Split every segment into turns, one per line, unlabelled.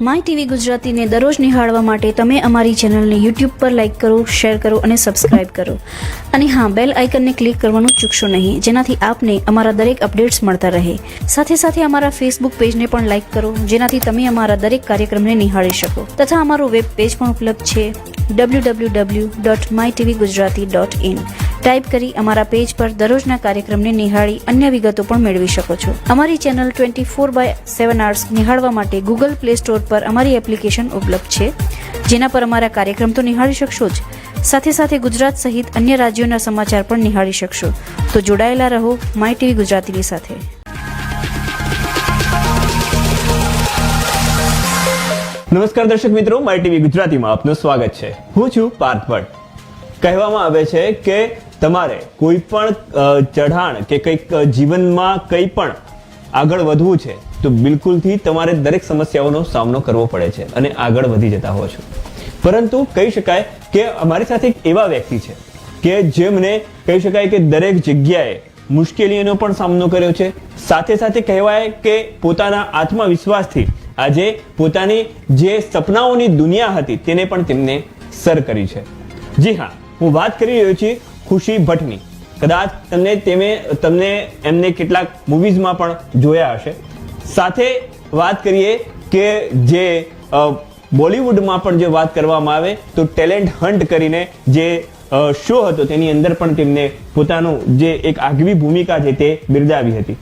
My TV ગુજરાતીને દરરોજ નિહાળવા માટે તમે અમારી ચેનલને યુટ્યુબ પર લાઇક કરો, શેર કરો અને સબસ્ક્રાઇબ કરો. અને હા, બેલ આઇકનને ક્લિક કરવાનું ચૂકશો નહીં, જેનાથી આપને અમારા દરેક અપડેટ્સ મળતા રહે. સાથે સાથે અમારા ફેસબુક પેજને પણ લાઇક કરો, જેનાથી તમે અમારા દરેક કાર્યક્રમને નિહાળી શકો. તથા અમારું વેબ પેજ પણ ઉપલબ્ધ છે www.mytvgujarati.in. ટાઈપ કરી અમારા પેજ પર દરરોજના કાર્યક્રમને નિહાળી અન્ય વિગતો પણ મેળવી શકો છો. અમારી ચેનલ 24/7 આર્સ નિહાળવા માટે ગૂગલ પ્લે સ્ટોર પર અમારી એપ્લિકેશન ઉપલબ્ધ છે, જેના પર અમારા કાર્યક્રમ તો નિહાળી શકશો જ, સાથે સાથે ગુજરાત સહિત અન્ય રાજ્યોના સમાચાર પણ નિહાળી શકશો. તો જોડાયેલા રહો માય ટીવી ગુજરાતીની સાથે.
નમસ્કાર દર્શક મિત્રો, માય ટીવી ગુજરાતીમાં આપનું સ્વાગત છે. હું છું પાર્થ ભટ્ટ. કહેવામાં આવે છે કે તમારે કોઈ પણ ચઢાણ કે કંઈક જીવનમાં કંઈ પણ આગળ વધવું છે તો બિલકુલથી તમારે દરેક સમસ્યાઓનો સામનો કરવો પડે છે અને આગળ વધી જતા હો છો. પરંતુ કહી શકાય કે અમારી સાથે એક એવા વ્યક્તિ છે કે જેમને કહી શકાય કે દરેક જગ્યાએ મુશ્કેલીઓનો પણ સામનો કર્યો છે. સાથે સાથે કહેવાય કે પોતાના આત્મવિશ્વાસથી આજે પોતાની જે સપનાઓની દુનિયા હતી તેને પણ તેમને સર કરી છે. જી હા, હું વાત કરી રહ્યો છું ખુશી ભટ્ટની. કદાચ તમને એમને કેટલાક મૂવીઝમાં પણ જોયા હશે. સાથે વાત કરીએ કે જે બોલિવૂડમાં પણ જે વાત કરવામાં આવે તો ટેલેન્ટ હન્ટ કરીને જે શો હતો તેની અંદર પણ તેમને પોતાનું જે એક આગવી ભૂમિકા છે તે બિરદાવી હતી.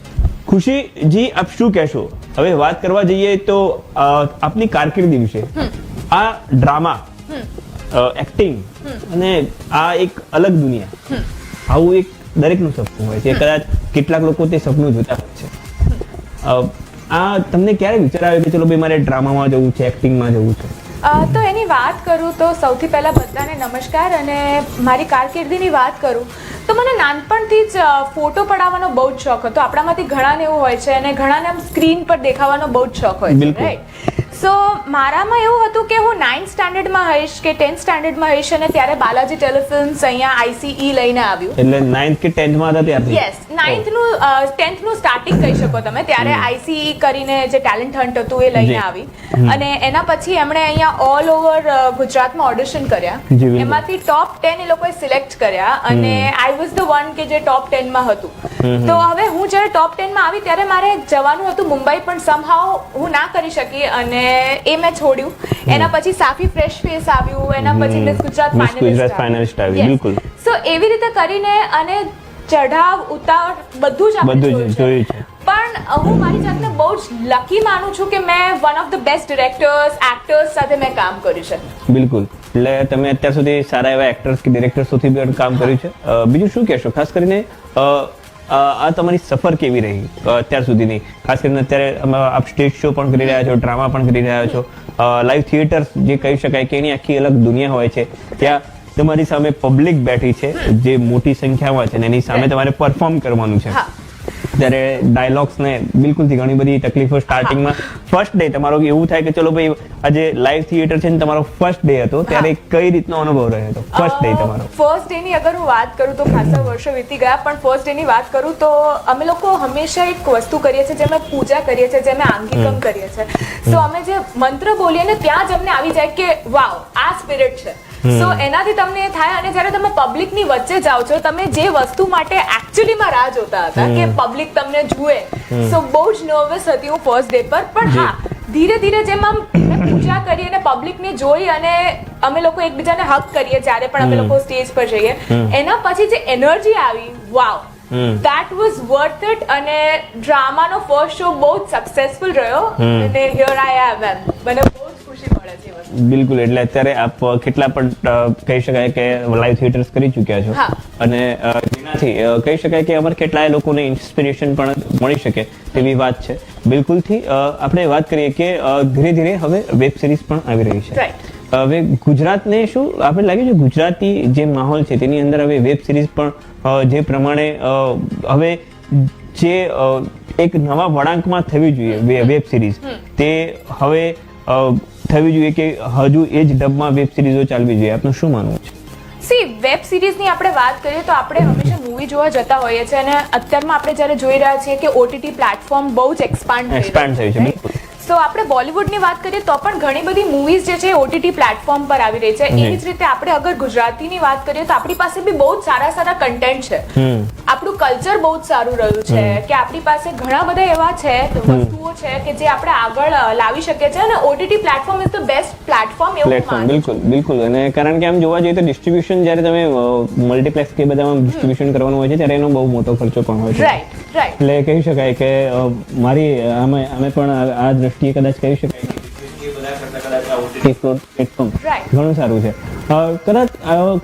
ખુશીજી, આપ શું કહેશો? હવે વાત કરવા જઈએ તો આપની કારકિર્દી વિશે. આ ડ્રામા, એક્ટિંગ અને આ એક અલગ દુનિયા, આવું એક દરેકનું સપનું હોય છે. કદાચ કેટલાક લોકો તે સપનું જોતા હોય છે. આ તમને ક્યારે વિચાર આવ્યો કે ચલો ભાઈ મારે ડ્રામામાં જવું છે, એક્ટિંગમાં જવું છે?
તો એની વાત કરું તો સૌથી પહેલાં બધાને નમસ્કાર. અને મારી કારકિર્દીની વાત કરું તો મને નાનપણથી જ ફોટો પડાવવાનો બહુ જ શોખ હતો. આપણામાંથી ઘણાને એવું હોય છે અને ઘણાને આમ સ્ક્રીન પર દેખાવાનો બહુ જ શોખ હોય છે, રાઈટ? સો મારામાં એવું હતું કે હું 9th સ્ટાન્ડર્ડમાં હઈશ કે 10th સ્ટાન્ડર્ડમાં હઈશ અને ત્યારે બાલાજી ટેલિફિલ્મ્સ અહીંયા ICE લઈને આવ્યું.
એટલે 9th કે 10th માં હતા ત્યારથી?
યસ, 10th નું સ્ટાર્ટિંગ કહી શકો તમે. ત્યારે ICE કરીને જે ટેલેન્ટ હન્ટ હતું એ લઈને આવી અને એના પછી એમણે અહીંયા ઓલ ઓવર ગુજરાતમાં ઓડિશન કર્યા. એમાંથી ટોપ 10 એ લોકોએ સિલેક્ટ કર્યા અને આઈ વોઝ ધ વન કે જે ટોપ 10 માં હતું. તો હવે હું જ્યારે ટોપ 10 માં આવી ત્યારે મારે જવાનું હતું મુંબઈ, પણ સમહાવ હું ના કરી શકી અને એ મેં છોડ્યું. એના પછી સાફી ફ્રેશ ફેસ આવ્યું, એના પછી મિસ ગુજરાત ફાઇનલિસ્ટ આવી. બિલકુલ. સો એવી રીતે કરીને અને ચઢાવ ઉતાર બધું જ આપણે જોયું છે. પણ હું મારી જાતને બહુ જ લકી માનું છું કે મેં one of the best directors, actors સાથે મેં કામ કર્યું છે.
બિલકુલ. એટલે તમે અત્યાર સુધી સારા એવા એક્ટર્સ કે ડિરેક્ટર્સ સાથે પણ કામ કર્યું છે. બીજું શું કહેશો? ખાસ કરીને આ તમારી સફર કેવી રહી અત્યાર સુધીની? ખાસ કરીને અત્યારે આપ સ્ટેજ શો પણ કરી રહ્યા છો, ડ્રામા પણ કરી રહ્યા છો, લાઈવ થિયેટર જે કહી શકાય કે એની આખી અલગ દુનિયા હોય છે. ત્યાં તમારી સામે પબ્લિક બેઠી છે જે મોટી સંખ્યામાં છે અને એની સામે તમારે પરફોર્મ કરવાનું છે. ત્યારે ડાયલોગ્સ ને બિલકુલથી ઘણી બધી તકલીફો સ્ટાર્ટિંગમાં. ફર્સ્ટ ડે તમારો એવું થાય કે ચલો ભાઈ આજે લાઈવ થિયેટર છે ને તમારો ફર્સ્ટ ડે હતો, ત્યારે કઈ રીતનો અનુભવ રહ્યો હતો ફર્સ્ટ ડે તમારો?
ફર્સ્ટ ડે ની અગર હું વાત કરું તો ખાસા વર્ષો વીતી ગયા, પણ ફર્સ્ટ ડે ની વાત કરું તો અમે લોકો હંમેશા એક વસ્તુ કરીએ છીએ, જે અમે પૂજા કરીએ છીએ, જે અમે આંગિકમ કરીએ છીએ. સો અમે જે મંત્ર બોલીએ ને ત્યાં જ અમને આવી જાય કે વાવ, આ સ્પિરિટ છે. સો એનાથી તમને એ થાય. અને જ્યારે તમે પબ્લિક ની વચ્ચે જાઓ છો, તમે જે વસ્તુ માટે એકચ્યુઅલીમાં રાહ જોતા હતા કે પબ્લિક તમને જુએ, સો બહુ જ નર્વસ હતી હું ફર્સ્ટ ડે પર. પણ હા, ધીરે ધીરે જેમ આમ પૂજા કરી અને પબ્લિક ને જોઈ અને અમે લોકો એકબીજાને હક કરીએ જ્યારે પણ અમે લોકો સ્ટેજ પર જઈએ, એના પછી જે એનર્જી આવી, વાવ, that was worth it. અને ડ્રામાનો ફર્સ્ટ શો બહુ જ સક્સેસફુલ રહ્યો અને here I am. મને બહુ જ ખુશી મળે છે.
બિલકુલ, એટલે અત્યારે આપ કેટલા પણ કહી શકાય કે લાઈવ થિયેટર્સ કરી ચૂક્યા છો,
હા.
અને જેનાથી કહી શકાય કે અમારે કેટલાય લોકોને ઇન્સ્પિરેશન પણ મળી શકે તેવી વાત છે. બિલકુલથી આપણે વાત કરીએ કે ધીરે ધીરે હવે વેબ સિરીઝ પણ આવી રહી છે.
Right.
હવે ગુજરાતને શું આપણે લાગે છે, ગુજરાતી જે માહોલ છે તેની અંદર હવે વેબ સિરીઝ પણ જે પ્રમાણે હવે જે એક નવા વળાંકમાં થવી જોઈએ વેબ સિરીઝ, તે હવે થવી જોઈએ કે હજુ એ જ ડબમાં વેબ સિરીઝો ચાલવી જોઈએ? આપનું શું માનવું છે?
સી વેબ સિરીઝની આપણે વાત કરીએ તો આપણે હંમેશા મૂવી જોવા જતા હોઈએ છીએ, અને અત્યારમાં આપણે જ્યારે જોઈ રહ્યા છીએ કે ઓટીટી પ્લેટફોર્મ બહુ જ એક્સપાન્ડ
થયું છે. બિલકુલ.
તો આપણે બોલિવૂડની વાત કરીએ તો પણ ઘણી બધી મૂવીઝ જે છે ઓટીટી પ્લેટફોર્મ પર આવી રહી છે. એવી જ રીતે આપણે અગર ગુજરાતીની વાત કરીએ તો આપણી પાસે બી બહુ જ સારા સારા કન્ટેન્ટ છે. આપણું કલ્ચર બહુ જ સારું રહ્યું છે કે આપણી પાસે ઘણા બધા એવા છે વસ્તુઓ છે કે જે આપણે આગળ લાવી શકીએ છીએ, અને OTT platform is the best platform એવું માનું.
બિલકુલ બિલકુલ. અને કારણ કે આમ જોવા જઈએ તો ડિસ્ટ્રીબ્યુશન જ્યારે તમે મલ્ટીપ્લેક્સ કે બધામાં ડિસ્ટ્રીબ્યુશન કરવાનું હોય છે ત્યારે એનો બહુ મોટો ખર્ચો પણ હોય છે.
Right right.
એટલે કહી શકાય કે મારી અમે પણ આ દ્રષ્ટિએ કદાચ કહી શકાય કે પ્લેટફોર્મ ઘણું સારું છે. કદાચ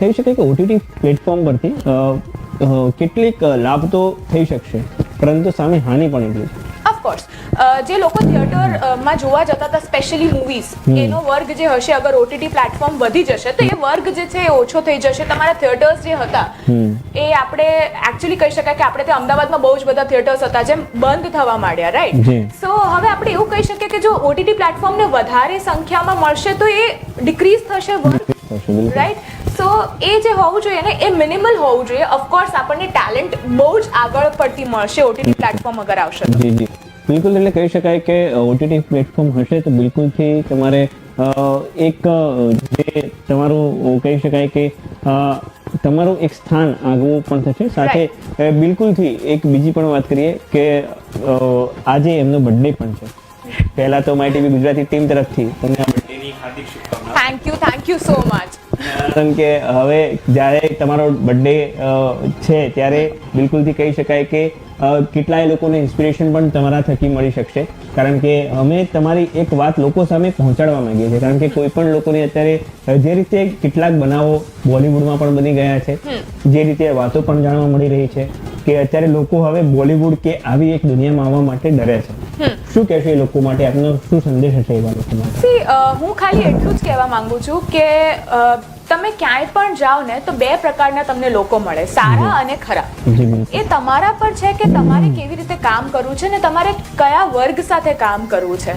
કહી શકાય કે ઓટીટી પ્લેટફોર્મ પરથી કેટલીક લાભ તો થઈ શકશે, પરંતુ સામે હાનિ પણ એટલી છે.
ઓફકોર્સ જે લોકો થિયેટરમાં જોવા જતા હતા સ્પેશિયલી મૂવીઝ, એનો વર્ગ જે હશે અગર ઓટીટી પ્લેટફોર્મ વધી જશે તો એ વર્ગ જે છે એ ઓછો થઈ જશે. તમારા થિયેટર્સ જે હતા એ આપણે એકચ્યુઅલી કહી શકાય કે આપણે ત્યાં અમદાવાદમાં બહુ જ બધા થિયેટર્સ હતા જેમ બંધ થવા માંડ્યા, રાઈટ? સો હવે આપણે એવું કહી શકીએ કે જો ઓટીટી પ્લેટફોર્મને વધારે સંખ્યામાં મળશે તો એ ડિક્રીઝ થશે વર્ગ, રાઈટ? સો એ જે હોવું જોઈએ ને એ મિનિમલ હોવું જોઈએ. ઓફકોર્સ આપણને ટેલેન્ટ બહુ જ આગળ પડતી મળશે ઓટીટી પ્લેટફોર્મ અગર આવશે તો.
જી જી બિલકુલ. એટલે કહી શકાય કે ઓટીટી પ્લેટફોર્મ હશે તો બિલકુલથી તમારે એક જે તમારું કહી શકાય કે તમારું એક સ્થાન આગવું પણ થશે. સાથે બિલકુલથી એક બીજી પણ વાત કરીએ કે આજે એમનો બર્થડે પણ છે. પહેલા તો માય ટીવી ગુજરાતી ટીમ તરફથી તમને આ બર્થડેની હાર્દિક શુભકામનાઓ.
Thank you so much.
કારણ કે હવે જ્યારે તમારો બર્થડે છે ત્યારે બિલકુલથી કહી શકાય કે કેટલાય લોકોને ઇન્સ્પિરેશન પણ તમારા થકી મળી શકશે. કારણ કે અમે તમારી એક વાત લોકો સામે પહોંચાડવા માંગીએ છીએ. કારણ કે કોઈ પણ લોકોને અત્યારે જે રીતે કેટલાક બનાવો બોલિવૂડમાં પણ બની ગયા છે, જે રીતે વાતો પણ જાણવા મળી રહી છે કે અત્યારે લોકો હવે બોલિવૂડ કે આવી એક દુનિયામાં આવવા માટે ડરે છે. શું કહેશો એ લોકો માટે? આપનો શું સંદેશ હશે એવા લોકો માટે?
હું ખાલી એટલું જ કહેવા માંગુ છું કે તમે ક્યાંય પણ જાઓ ને તો બે પ્રકારના તમને લોકો મળે, સારા અને ખરાબ. એ તમારા પર છે કે તમારે કેવી રીતે કામ કરવું છે ને તમારે કયા વર્ગ સાથે કામ કરવું છે.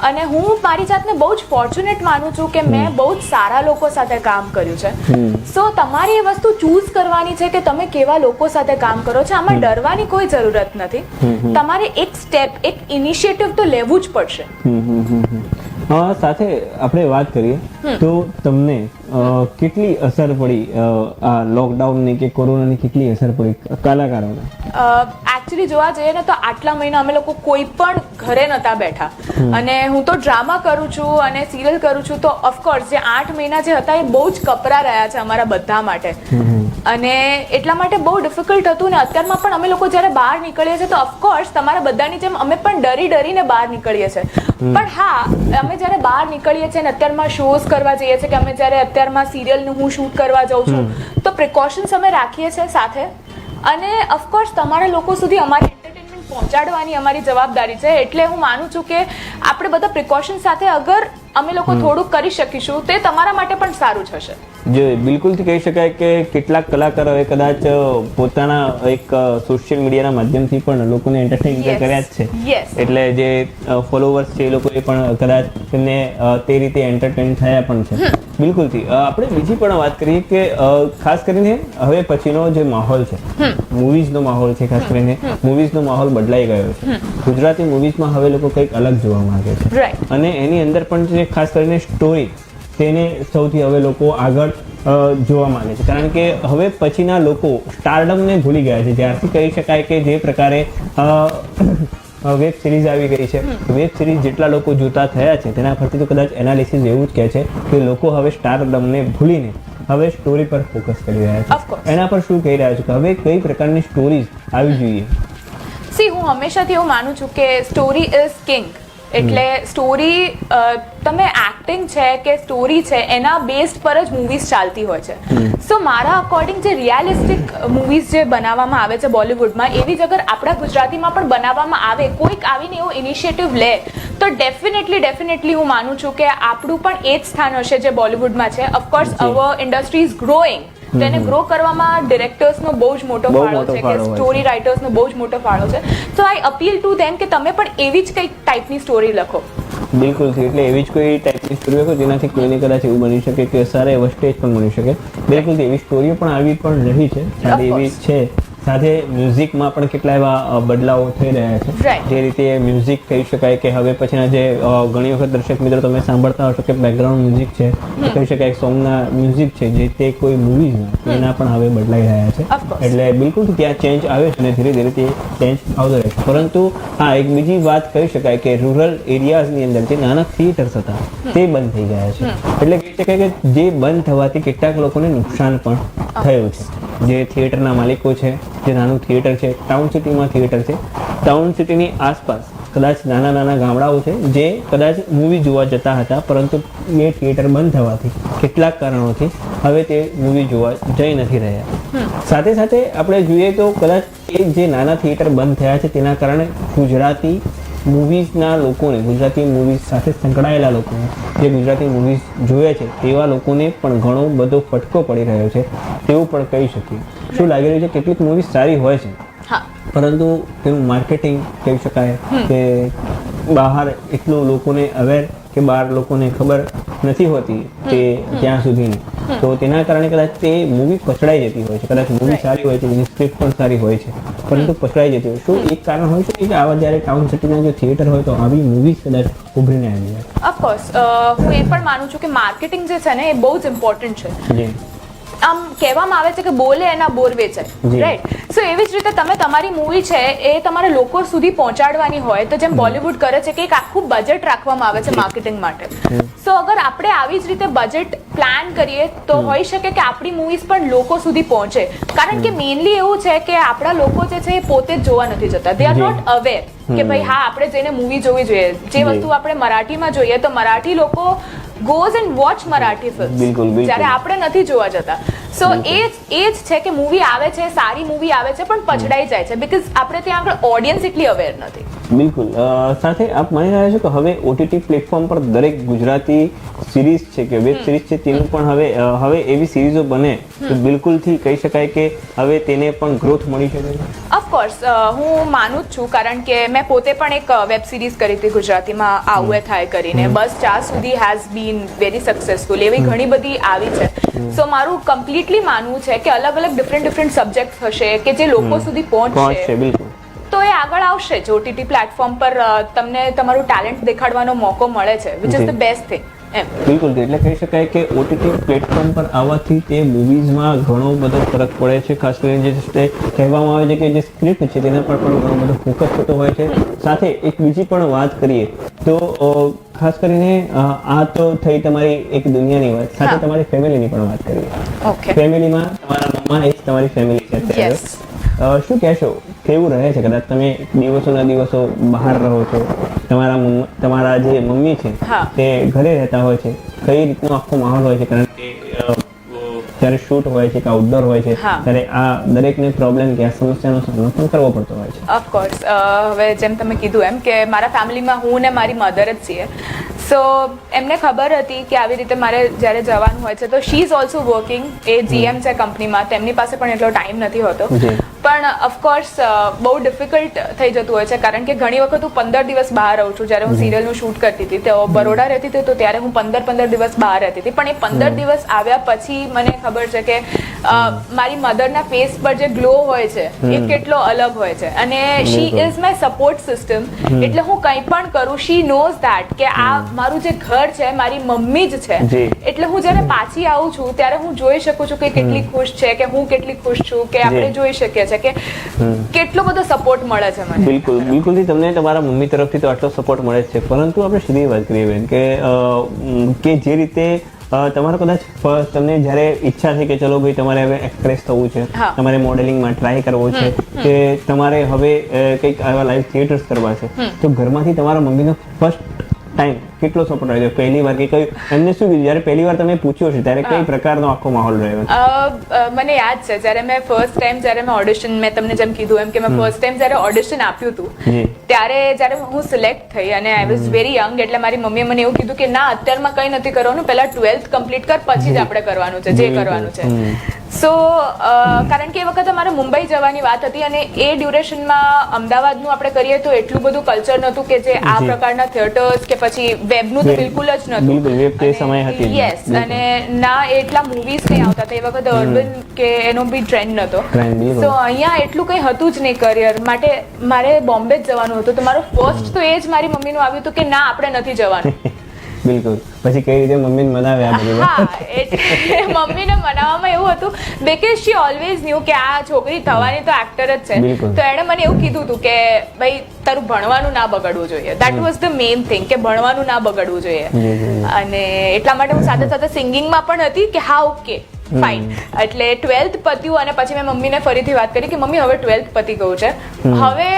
અને હું મારી જાતને બહુ જ ફોર્ચ્યુનેટ માનું છું કે મેં બહુ જ સારા લોકો સાથે કામ કર્યું છે. સો તમારે એ વસ્તુ ચૂઝ કરવાની છે કે તમે કેવા લોકો સાથે કામ કરો છો. આમાં ડરવાની કોઈ જરૂરત નથી. તમારે એક સ્ટેપ, એક ઇનિશિયેટિવ તો લેવું જ પડશે.
સાથે આપણે વાત કરીએ તો તમને કેટલી અસર પડી આ લોકડાઉનની કે કોરોનાની કેટલી અસર પડી કલાકારોને?
એકચ્યુઅલી જોવા જઈએ ને તો આટલા મહિના અમે લોકો કોઈ પણ ઘરે નતા બેઠા, અને હું તો ડ્રામા કરું છું અને સિરિયલ કરું છું, તો ઓફકોર્સ જે 8 મહિના જે હતા એ બહુ જ કપરા રહ્યા છે અમારા બધા માટે, અને એટલા માટે બહુ ડિફિકલ્ટ હતું. ને અત્યારમાં પણ અમે લોકો જ્યારે બહાર નીકળીએ છીએ તો ઓફકોર્સ તમારા બધાની જેમ અમે પણ ડરીને બહાર નીકળીએ છીએ. પણ હા, અમે જ્યારે બહાર નીકળીએ છીએ ને અત્યારમાં શોઝ કરવા જઈએ છીએ કે અમે જ્યારે અત્યારમાં સિરિયલનું હું શૂટ કરવા જાઉં છું તો પ્રિકોશન્સ અમે રાખીએ છીએ સાથે. અને ઓફકોર્સ તમારા લોકો સુધી અમારી એન્ટરટેનમેન્ટ પહોંચાડવાની અમારી જવાબદારી છે. એટલે હું માનું છું કે આપણે બધા પ્રિકોશન સાથે અગર અમે લોકો થોડુંક કરી શકીશું તે તમારા માટે પણ સારું જ હશે.
જે બિલકુલથી કહી શકાય કે કેટલાક કલાકારોએ કદાચ પોતાના એક સોશિયલ મીડિયાના માધ્યમથી પણ લોકોને એન્ટરટેઇન કર્યા જ છે. એટલે જે ફોલોવર્સ છે એ લોકોએ પણ કદાચ તેમને તે રીતે એન્ટરટેઇન થયા પણ છે. બિલકુલથી આપણે બીજી પણ વાત કરીએ કે ખાસ કરીને હવે પછીનો જે માહોલ છે, મૂવીઝનો માહોલ છે, ખાસ કરીને મૂવીઝનો માહોલ બદલાઈ ગયો છે. ગુજરાતી મૂવીઝમાં હવે લોકો કંઈક અલગ જોવા માંગે છે, અને એની અંદર પણ જે ખાસ કરીને સ્ટોરી તેને સૌથી હવે લોકો આગળ જોવા માંગે છે. કારણ કે હવે પછીના લોકો સ્ટારડમને ભૂલી ગયા છે. જ્યારથી કહી શકાય કે જે પ્રકારે વેબ સિરીઝ આવી ગઈ છે, વેબ સિરીઝ જેટલા લોકો જોતા થયા છે તેના પરથી તો કદાચ એનાલિસિસ એવું જ કહે છે કે લોકો હવે સ્ટારડમને ભૂલીને હવે સ્ટોરી પર ફોકસ કરી રહ્યા છે. એના પર શું કહી રહ્યા છો કે હવે કઈ પ્રકારની સ્ટોરીઝ આવી જોઈએ?
સી, હું હંમેશાથી એવું માનું છું કે સ્ટોરી ઇઝ કિંગ. એટલે સ્ટોરી તમે એક્ટિંગ છે કે સ્ટોરી છે એના બેઝ પર જ મૂવીઝ ચાલતી હોય છે. સો મારા અકોર્ડિંગ જે રિયાલિસ્ટિક મૂવીઝ જે બનાવવામાં આવે છે બોલિવૂડમાં, એવી જ અગર આપણા ગુજરાતીમાં પણ બનાવવામાં આવે, કોઈક આવીને એવો ઇનિશિયેટિવ લે, તો ડેફિનેટલી હું માનું છું કે આપણું પણ એ જ સ્થાન હશે જે બોલિવૂડમાં છે. Of course our industry is growing, તેને ગ્રો કરવામાં ડિરેક્ટર્સનો બહુ જ મોટો ફાળો છે, કે સ્ટોરી રાઇટર્સનો બહુ જ મોટો ફાળો છે. સો આઈ અપીલ ટુ ધેમ કે તમે પણ એવી જ કંઈક ટાઈપની સ્ટોરી લખો.
બિલકુલ, એટલે એવી જ કોઈ ટાઈપની સ્ટોરી લખો જેનાથી કોઈને કદાચ એવું બની શકે કે સારા એવા સ્ટેજ પણ બની શકે. બિલકુલ એવી સ્ટોરીઓ પણ આવી પણ રહી છે, સારી એવી છે. સાથે મ્યુઝિકમાં પણ કેટલા એવા બદલાવો થઈ રહ્યા છે. જે રીતે મ્યુઝિક કહી શકાય કે હવે પછીના જે ઘણી વખત દર્શક મિત્રો તમે સાંભળતા હશો કે બેકગ્રાઉન્ડ મ્યુઝિક છે, કહી શકાય સોંગના મ્યુઝિક છે, જે તે કોઈ મૂવીઝના એના પણ હવે બદલાઈ રહ્યા છે. એટલે બિલકુલ ત્યાં ચેન્જ આવે છે અને ધીરે ધીરે તે ચેન્જ આવતો રહે છે. પરંતુ હા, એક બીજી વાત કહી શકાય કે રૂરલ એરિયાઝની અંદર જે નાના થિયેટર્સ હતા તે બંધ થઈ ગયા છે. એટલે કહી શકાય કે જે બંધ થવાથી કેટલાક લોકોને નુકસાન પણ થયું છે. જે થિયેટરના માલિકો છે, જે નાનું થિયેટર છે, ટાઉન સિટીમાં થિયેટર છે, ટાઉન સિટીની આસપાસ કદાચ નાના ગામડાઓ છે જે કદાચ મૂવી જોવા જતા હતા, પરંતુ એ થિયેટર બંધ થવાથી કેટલાક કારણોથી હવે તે મૂવી જોવા જઈ નથી રહ્યા. સાથે સાથે આપણે જોઈએ તો કદાચ એ જે નાના થિયેટર બંધ થયા છે તેના કારણે ગુજરાતી મૂવીઝના લોકોને, ગુજરાતી મૂવીઝ સાથે સંકળાયેલા લોકોને, જે ગુજરાતી મૂવીઝ જોવે છે તેવા લોકોને પણ ઘણો બધો ફટકો પડી રહ્યો છે તેવું પણ કહી શકીએ. શું લાગી રહ્યું છે? કેટલીક મૂવીઝ સારી હોય છે, પરંતુ તેનું માર્કેટિંગ કહી શકાય કે બહાર એટલું લોકોને અવેર કે બહાર લોકોને ખબર નથી હોતી તે ત્યાં સુધીની, તો તેના કારણે કદાચ તે મૂવી પછડાઈ જતી હોય છે. કદાચ મૂવી સારી હોય છે, એની સ્ક્રિપ્ટ પણ સારી હોય છે, પરંતુ પછડાઈ જતી હોય. શું એક કારણ હોય છે કે આવા જ્યારે ટાઉન સિટીના જે થિયેટર હોય તો આવી મૂવીઝ કદાચ ઉભરીને આવી જાય?
ઓફકોર્સ હું એ પણ માનું છું કે માર્કેટિંગ જે છે ને એ બહુ જ ઇમ્પોર્ટન્ટ છે. આમ કહેવામાં આવે છે કે બોલે એના બોર વેચાય, રાઈટ? સો એવી જ રીતે તમે તમારી મૂવી છે એ તમારે લોકો સુધી પહોંચાડવાની હોય તો જેમ બોલિવૂડ કરે છે કે એક આખું બજેટ રાખવામાં આવે છે માર્કેટિંગ માટે. સો અગર આપણે આવી જ રીતે બજેટ પ્લાન કરીએ તો હોઈ શકે કે આપણી મૂવીઝ પણ લોકો સુધી પહોંચે. કારણ કે મેઇનલી એવું છે કે આપણા લોકો જે છે એ પોતે જ જોવા નથી જતા. દે આર નોટ અવેર કે ભાઈ હા આપણે જઈને મૂવી જોવી જોઈએ. જે વસ્તુ આપણે મરાઠીમાં જોઈએ તો મરાઠી લોકો goes and watch Marathi film, જ્યારે આપણે નથી જોવા જતા. સો એ જ છે કે મૂવી આવે છે, સારી મૂવી આવે છે, પણ પછડાઈ જાય છે બીકોઝ આપણે ત્યાં આગળ ઓડિયન્સ એટલી અવેર નથી.
બિલકુલ. સાથે આપ માની રહ્યા છો કે હવે ઓટીટી પ્લેટફોર્મ પર દરેક ગુજરાતી સિરીઝ છે કે વેબ સિરીઝ છે તેનું પણ હવે એવી સિરીઝો બને તો બિલકુલથી કહી શકાય કે હવે તેને પણ ગ્રોથ મળી શકે છે.
ઓફકોર્સ હું માનું જ છું, કારણ કે મેં પોતે પણ એક વેબ સિરીઝ કરી હતી ગુજરાતીમાં, આવું થાય કરીને. બસ 4 સુધી હેઝ બીન વેરી સક્સેસફુલ. એવી ઘણી બધી આવી છે. સો મારું કમ્પ્લીટલી માનવું છે કે અલગ અલગ ડિફરન્ટ સબ્જેક્ટ હશે કે જે લોકો સુધી પહોંચશે,
બિલકુલ,
તો એ આગળ આવશે જ. ઓટીટી પ્લેટફોર્મ પર તમને તમારું ટેલેન્ટ દેખાડવાનો મોકો મળે છે, which is the best thing.
બિલકુલ. એટલે કહી શકાય કે ઓટીટી પ્લેટફોર્મ પર આવવાથી તે મૂવીઝમાં ઘણો બધો ફરક પડે છે. ખાસ કરીને જે કહેવામાં આવે છે કે જે સ્ક્રિપ્ટ છે તેના પર પણ ઘણો બધો ફોકસ થતો હોય છે. સાથે એક બીજી પણ વાત કરીએ તો ખાસ કરીને આ તો થઈ તમારી એક દુનિયાની વાત, સાથે તમારી ફેમિલીની પણ વાત કરીએ. ફેમિલીમાં તમારા મમ્મા એ તમારી ફેમિલી છે અત્યારે. શું કહેશો, કેવું રહે છે? કદાચ તમે દિવસોના દિવસો બહાર રહો છો, તમારા જે મમ્મી છે તે ઘરે રહેતા હોય છે, કઈ રીતનો આખો માહોલ હોય છે? કારણ કે જ્યારે શૂટ હોય છે કે આઉટડોર હોય છે ત્યારે આ દરેકને પ્રોબ્લેમ કે આ સમસ્યાનો સામનો પણ કરવો પડતો હોય છે.
ઓફકોર્સ હવે જેમ તમે કીધું એમ કે મારા ફેમિલીમાં હું ને મારી મધર જ છીએ. સો એમને ખબર હતી કે આવી રીતે મારે જ્યારે જવાનું હોય છે તો શી ઇઝ ઓલ્સો વર્કિંગ. એ જીએમ છે કંપનીમાં, તેમની પાસે પણ એટલો ટાઈમ નથી હોતો. પણ ઓફકોર્સ બહુ ડિફિકલ્ટ થઈ જતું હોય છે, કારણ કે ઘણી વખત હું 15 દિવસ બહાર રહું છું. જ્યારે હું સિરિયલનું શૂટ કરતી હતી તો બરોડા રહેતી હતી તો ત્યારે હું 15 દિવસ બહાર રહેતી હતી. પણ એ 15 દિવસ આવ્યા પછી મને ખબર છે કે મારી મધરના ફેસ પર જે ગ્લો હોય છે એ કેટલો અલગ હોય છે. અને she is my support system. એટલે હું કંઈ પણ કરું, શી નોઝ ધેટ કે આ મારું જે ઘર છે મારી મમ્મી જ છે. એટલે હું જ્યારે પાછી આવું છું ત્યારે હું જોઈ શકું છું કે કેટલી ખુશ છે, કે હું કેટલી ખુશ છું, કે આપણે જોઈ શકીએ છીએ કે કેટલો બધો સપોર્ટ મળે છે મને.
બિલકુલ, બિલકુલથી તમને તમારા મમ્મી તરફથી તો આટલો સપોર્ટ મળે છે. પરંતુ આપણે સીધી વાત કરીએ બેન કે જે રીતે તમારો કદાચ તમને જ્યારે ઈચ્છા થઈ કે ચલો ભાઈ તમારે હવે એક્ટ્રેસ થવું છે,
હા.
તમારે મોડેલિંગમાં ટ્રાય કરવો છે, કે તમારે હવે કંઈક આવા લાઈવ થિયેટર્સ કરવા છે, તો ઘરમાંથી તમારા મમ્મીનો ફર્સ્ટ ટાઈમ કેટલો સપોર્ટ રહ્યો? પહેલી વાર કે કયું એમને શું કીધું જ્યારે પહેલી વાર તમે પૂછ્યો છે ત્યારે કઈ પ્રકારનો આખો માહોલ રહ્યો?
મને યાદ છે જ્યારે મેં ફર્સ્ટ ટાઈમ જ્યારે મેં ઓડિશન, મેં તમને જેમ કીધું એમ કે મેં ફર્સ્ટ ટાઈમ જ્યારે ઓડિશન આપ્યું હતું
જી.
ત્યારે જ્યારે હું સિલેક્ટ થઈ અને આઈ વોઝ વેરી યંગ, એટલે મારી મમ્મીએ મને એવું કીધું કે ના અત્યારમાં કંઈ નથી કરવાનું, પહેલા 12th કમ્પ્લીટ કર પછી જ આપણે કરવાનું છે જે કરવાનું છે. સો કારણ કે એ વખતે મારે મુંબઈ જવાની વાત હતી અને એ ડ્યુરેશનમાં અમદાવાદનું આપણે કરીએ તો એટલું બધું કલ્ચર નહોતું કે જે આ પ્રકારના થિયેટર્સ કે પછી વેબનું તો બિલકુલ જ
બિલકુલ, વેબ તે સમય હતી જ.
યસ, અને ના એટલા મૂવીઝ કંઈ આવતા હતા એ વખતે, અર્બન કે એનો બી ટ્રેન્ડ નહોતો.
Trend બિલકુલ.
સો અહીંયા એટલું કંઈ હતું જ નહીં કરિયર માટે. મારે બોમ્બે જ જવાનું હતું તો મારો ફર્સ્ટ તો એ જ મારી મમ્મીનું આવ્યું હતું કે ના આપણે નથી જવાનું.
બિલકુલ. પછી કઈ રીતે મમ્મીને મનાવ્યા બધું?
હા, એટલે મમ્મીને મનાવવામાં એવું હતું બીકોઝ શી ઓલવેઝ ન્યુ કે આ છોકરી થવાની તો એક્ટર જ છે.
બિલકુલ.
તો એણે મને એવું કીધું હતું કે ભાઈ તારું ભણવાનું ના બગડવું જોઈએ. That was the main thing કે ભણવાનું ના બગડવું જોઈએ. અને એટલા માટે હું સાથે સાથે સિંગિંગમાં પણ હતી કે હા ઓકે ફાઇન. એટલે 12th પત્યું અને પછી મેં મમ્મીને ફરીથી વાત કરી કે મમ્મી હવે 12th પતી ગયું છે, હવે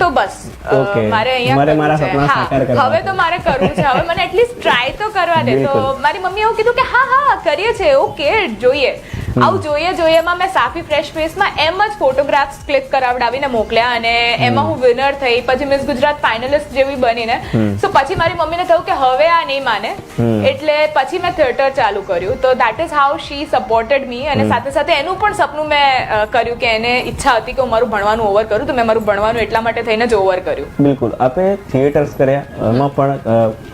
તો બસ
Okay.
મારે અહીંયા
મારે
કરવું
મારા
છે.
સપના
હા,
સાકાર કરવા
હવે તો મારે કરવું છે, હવે મને એટલીસ્ટ ટ્રાય તો કરવા દે. તો
બિલકુલ.
મારી મમ્મીએ એવું કીધું કે હા હા કરીએ છે, ઓકે જોઈએ. આવું જોઈએમાં મેં સાફી ફ્રેશ ફેસમાં એમ જ ફોટોગ્રાફ્સ ક્લિક કરાવડાવીને મોકલ્યા અને એમાં હું વિનર થઈ. પછી મિસ ગુજરાત ફાઇનલિસ્ટ જેવી બનીને. સો પછી મારી મમ્મીને થયું કે હવે આ નહીં માને, એટલે પછી મેં થિયેટર ચાલુ કર્યું. તો that is how she supported me. અને સાથે સાથે એનું પણ સપનું મેં કર્યું કે એને ઈચ્છા હતી કે હું મારું ભણવાનું ઓવર કરું, તો મેં મારું ભણવાનું એટલા માટે થઈને જ ઓવર કર્યું.
બિલકુલ. આપે થિયેટર્સ કર્યા, એમાં પણ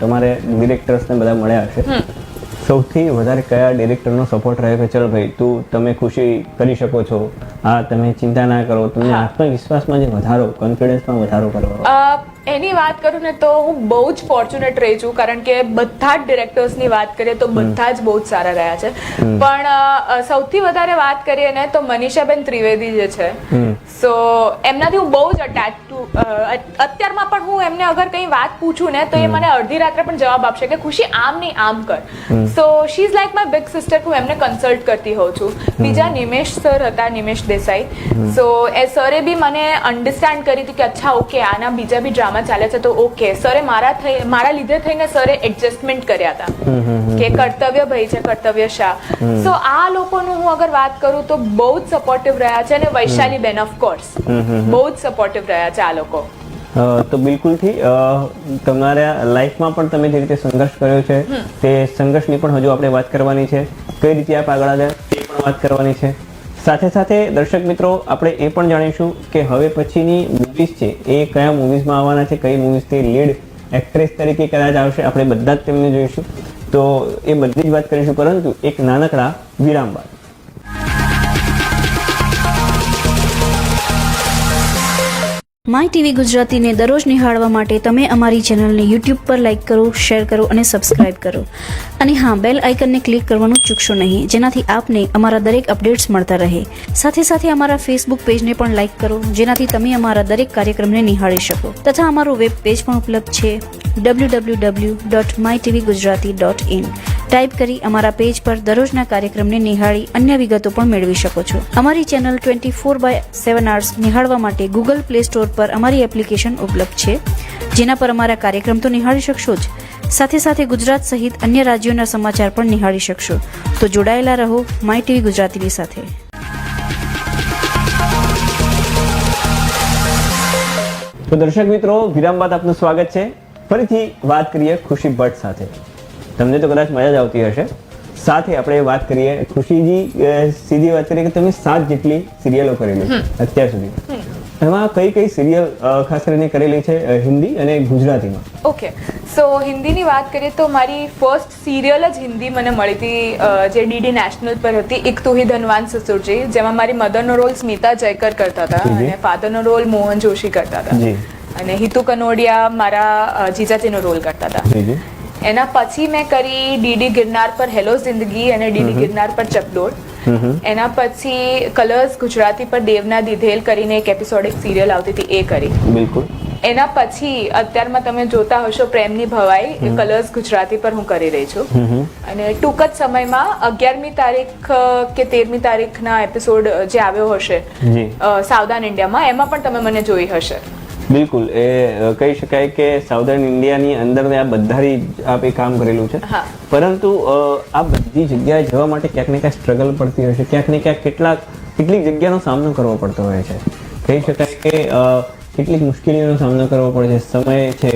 તમારે ડિરેક્ટર્સને બધા મળ્યા હશે. સૌથી વધારે કયા ડિરેક્ટરનો સપોર્ટ રહ્યો કે ચલો ભાઈ તમે ખુશી કરી શકો છો, આ તમે ચિંતા ના કરો, તમને આત્મવિશ્વાસમાં જે વધારો, કોન્ફિડન્સમાં વધારો કરવા?
એની વાત કરું ને તો હું બહુ જ ફોર્ચ્યુનેટ રહી છું, કારણ કે બધા જ ડિરેક્ટર્સની વાત કરીએ તો બધા જ બહુ જ સારા રહ્યા છે. પણ સૌથી વધારે વાત કરીએ ને તો મનીષાબેન ત્રિવેદી જે છે, સો એમનાથી હું બહુ જ અટેચ ટુ. અત્યારમાં પણ હું એમને અગર કંઈ વાત પૂછું ને તો એ મને અડધી રાત્રે પણ જવાબ આપશે કે ખુશી આમ નહીં આમ કર. So she is like my big sister. હું એમને કન્સલ્ટ કરતી હોઉં છું. બીજા નિમેશ સર હતા, નિમેશ દેસાઈ. સો એ સરે બી મને અન્ડરસ્ટેન્ડ કરી હતી કે અચ્છા ઓકે આના બીજા બી ડ્રામા ચાલે છે તો ઓકે. સરે મારા લીધે થઈને સરે એડજસ્ટમેન્ટ કર્યા હતા કે કર્તવ્ય ભાઈ છે, કર્તવ્ય શાહ. સો આ લોકોનું હું અગર વાત કરું તો બહુ જ સપોર્ટિવ રહ્યા છે. અને વૈશાલી બેન ઓફકોર્સ બહુ જ સપોર્ટિવ રહ્યા છે આ લોકો.
તો બિલકુલથી તમારા લાઈફમાં પણ તમે જે રીતે સંઘર્ષ કર્યો છે તે સંઘર્ષની પણ હજુ આપણે વાત કરવાની છે. કઈ રીતે આપ આગળ આવ્યા તે પણ વાત કરવાની છે. સાથે સાથે દર્શક મિત્રો આપણે એ પણ જાણીશું કે હવે પછીની મૂવીઝ છે એ કયા મૂવીઝમાં આવવાના છે, કઈ મૂવીઝથી લીડ એક્ટ્રેસ તરીકે કદાચ આવશે, આપણે બધા જ તેમને જોઈશું. તો એ બધી જ વાત કરીશું, પરંતુ એક નાનકડા વિરામ બાદ.
માય ટીવી ગુજરાતીને દરરોજ નિહાળવા માટે તમે અમારી ચેનલને યુટ્યુબ પર લાઇક કરો, શેર કરો અને સબસ્ક્રાઇબ કરો. અને હા, બેલ આઇકનને ક્લિક કરવાનું ચૂકશો નહીં, જેનાથી આપને અમારા દરેક અપડેટ્સ મળતા રહે. સાથે સાથે અમારા ફેસબુક પેજને પણ લાઇક કરો, જેનાથી તમે અમારા દરેક કાર્યક્રમને નિહાળી શકો. તથા અમારું વેબ પેજ પણ ઉપલબ્ધ છે www.mytvgujarati.in. ટાઈપ કરી અમારા પેજ પર દરરોજના કાર્યક્રમને નિહાળી અન્ય વિગતો પણ મેળવી શકો છો. અમારી ચેનલ 24/7 hours નિહાળવા માટે ગૂગલ પ્લે સ્ટોર પર અમારી એપ્લિકેશન ઉપલબ્ધ છે, જેના પર અમારા કાર્યક્રમ તો નિહાળી શકશો જ, સાથે સાથે ગુજરાત સહિત અન્ય રાજ્યોના સમાચાર પણ નિહાળી શકશો. તો જોડાયેલા રહો માય ટીવી ગુજરાતીની સાથે.
તો દર્શક મિત્રો, વિરામ બાદ આપનું સ્વાગત છે. ફરીથી વાત કરીએ ખુશી ભટ્ટ સાથે. તમને તો કદાચ મજા જ આવતી હશે. સાથે આપણે વાત કરીએ ખુશીજી, સીધી વાત કરીએ કે તમે 7 જેટલી સિરિયલો કરેલી અત્યાર સુધી. એમાં કઈ સિરિયલ ખાસ કરીને કરેલી છે હિન્દી અને ગુજરાતીમાં?
ઓકે, સો હિન્દીની વાત કરીએ તો મારી ફર્સ્ટ સિરિયલ જ હિન્દી મને મળી હતી જે ડીડી નેશનલ પર હતી, એક તું હી ધનવાન સસુરજી, જેમાં મારી મધરનો રોલ સ્મિતા જયકર કરતા હતા અને ફાધરનો રોલ મોહન જોશી કરતા હતા અને હિતુ કનોડિયા મારા જીજાજીનો રોલ કરતા હતા. એના પછી મેં કરી ડીડી ગિરનાર પર હેલો જિંદગી અને ડીડી ગિરનાર પર ચકડોળ. એના પછી કલર્સ ગુજરાતી પર દેવના દીધેલ કરીને એક એપિસોડિક સિરિયલ આવતી હતી, એ કરી.
બિલકુલ.
એના પછી અત્યારમાં તમે જોતા હશો પ્રેમની ભવાઈ કલર્સ ગુજરાતી પર હું કરી રહી છું અને ટૂંક જ સમયમાં 11મી તારીખ કે 13મી તારીખના એપિસોડ જે આવ્યો હશે સાવધાન ઇન્ડિયામાં એમાં પણ તમે મને જોઈ હશે.
બિલકુલ, એ કહી શકાય કે સાઉથર્ન ઇન્ડિયાની અંદર આ બધાથી આપે કામ કરેલું છે, પરંતુ આ બધી જગ્યાએ જવા માટે ક્યાંક ને ક્યાંક સ્ટ્રગલ પડતી હોય છે, ક્યાંક ને ક્યાંક કેટલીક જગ્યાનો સામનો કરવો પડતો હોય છે. કહી શકાય કે કેટલીક મુશ્કેલીઓનો સામનો કરવો પડે છે, સમય છે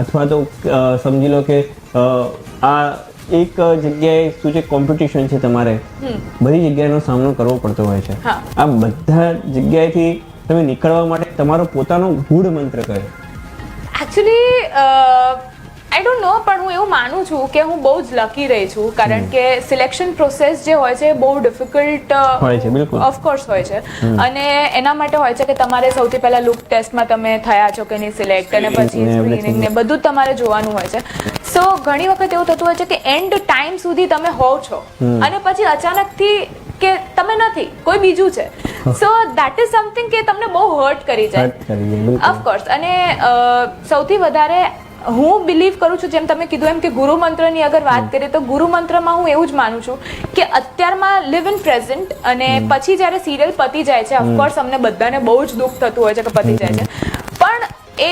અથવા તો સમજી લો કે આ એક જગ્યાએ શું છે કોમ્પિટિશન છે, તમારે બધી જગ્યાનો સામનો કરવો પડતો હોય છે. આ બધા જગ્યાએથી તમે નીકળવા માટે તમારો પોતાનો ગૂઢ મંત્ર કયો?
એકચ્યુઅલી આઈ ડોન્ટ નો, પણ હું એવું માનું છું કે હું બહુ જ લકી રહી છું, કારણ કે સિલેક્શન પ્રોસેસ જે હોય છે બહુ ડિફિકલ્ટ
હોય છે. બિલકુલ,
ઓફકોર્સ હોય છે, અને એના માટે હોય છે કે તમારે સૌથી પહેલા લુક ટેસ્ટમાં તમે થયા છો કે નહીં સિલેક્ટ, અને પછી સ્ક્રીનિંગ ને બધું જ તમારે જોવાનું હોય છે. સો ઘણી વખત એવું થતું હોય છે કે એન્ડ ટાઈમ સુધી તમે હોવ છો અને પછી અચાનકથી કે તમે નથી, કોઈ બીજું છે. સો દેટ ઇઝ સમથિંગ કે તમને બહુ હર્ટ કરી જાય, ઓફકોર્સ. અને સૌથી વધારે હું બિલીવ કરું છું, જેમ તમે કીધું એમ કે ગુરુ મંત્રની અગર વાત કરીએ તો ગુરુ મંત્રમાં હું એવું જ માનું છું કે અત્યારમાં લિવ ઇન પ્રેઝન્ટ, અને પછી જ્યારે સિરિયલ પતી જાય છે, ઓફકોર્સ અમને બધાને બહુ જ દુઃખ થતું હોય છે કે પતી જાય છે, પણ એ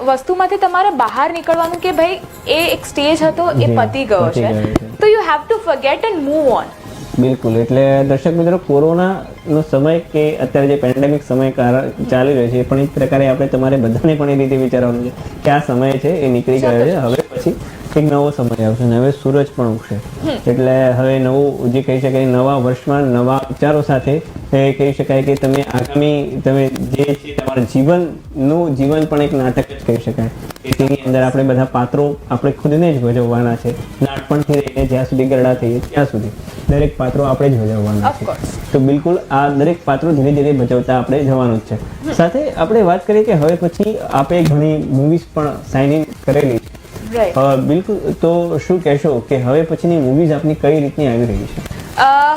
વસ્તુમાંથી તમારે બહાર નીકળવાનું કે ભાઈ એ એક સ્ટેજ હતો, એ પતી ગયો છે, તો you have to forget and move on.
બિલકુલ, એટલે દર્શક મિત્રો, કોરોનાનો સમય કે અત્યારે જે પેન્ડેમિક સમય ચાલી રહ્યો છે, પણ એક પ્રકારે આપણે તમારે બધાને પણ એ રીતે વિચારવાનું છે કે આ સમય છે એ નીકળી ગયો છે, હવે પછી એક નવો સમય આવશે અને હવે સૂરજ પણ ઉગશે. એટલે હવે નવું જે કહી શકાય, નવા વર્ષમાં નવા વિચારો સાથે કહી શકાય કે તમે આગામી તમે જે છે તમારા જીવન પણ એક નાટક જ કહી શકાય કે તેની અંદર આપણે બધા પાત્રો આપણે ખુદને જ ભજવવાના છે. નાનપણથી લઈને જ્યાં સુધી ગરડા થઈએ ત્યાં સુધી દરેક પાત્રો આપણે જ ભજવવાના છે. તો બિલકુલ આ દરેક પાત્રો ધીરે ધીરે ભજવતા આપણે જવાનું જ છે. સાથે આપણે વાત કરીએ કે હવે પછી આપણે ઘણી મૂવીઝ પણ સાઇન ઇન કરેલી છે. બિલકુલ, તો શું કહેશો કે હવે પછીની મૂવીઝ આપની કઈ રીતની આવી રહી છે?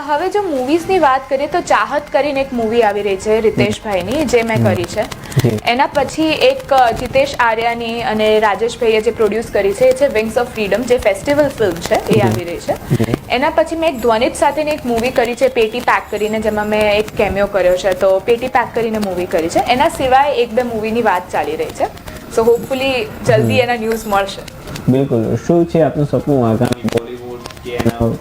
હવે જો મૂવીઝની વાત કરીએ તો ચાહત કરીને એક મૂવી આવી રહી છે રિતેશભાઈની, જે મેં કરી છે. એના પછી એક જીતેશ આર્યાની અને રાજેશભાઈએ જે પ્રોડ્યુસ કરી છે, એ છે વિંગ્સ ઓફ ફ્રીડમ, જે ફેસ્ટિવલ ફિલ્મ છે, એ આવી રહી છે. એના પછી મેં એક ધ્વનિત સાથેની એક મૂવી કરી છે પેટી પેક કરીને, જેમાં મેં એક કેમિયો કર્યો છે, તો પેટી પેક કરીને મૂવી કરી છે. એના સિવાય એક બે મૂવીની વાત ચાલી રહી છે, સો હોપફુલી જલ્દી એના ન્યૂઝ મળશે.
બિલકુલ, શું છે આપનું સપનું આગામી બોલિવૂડ કે એના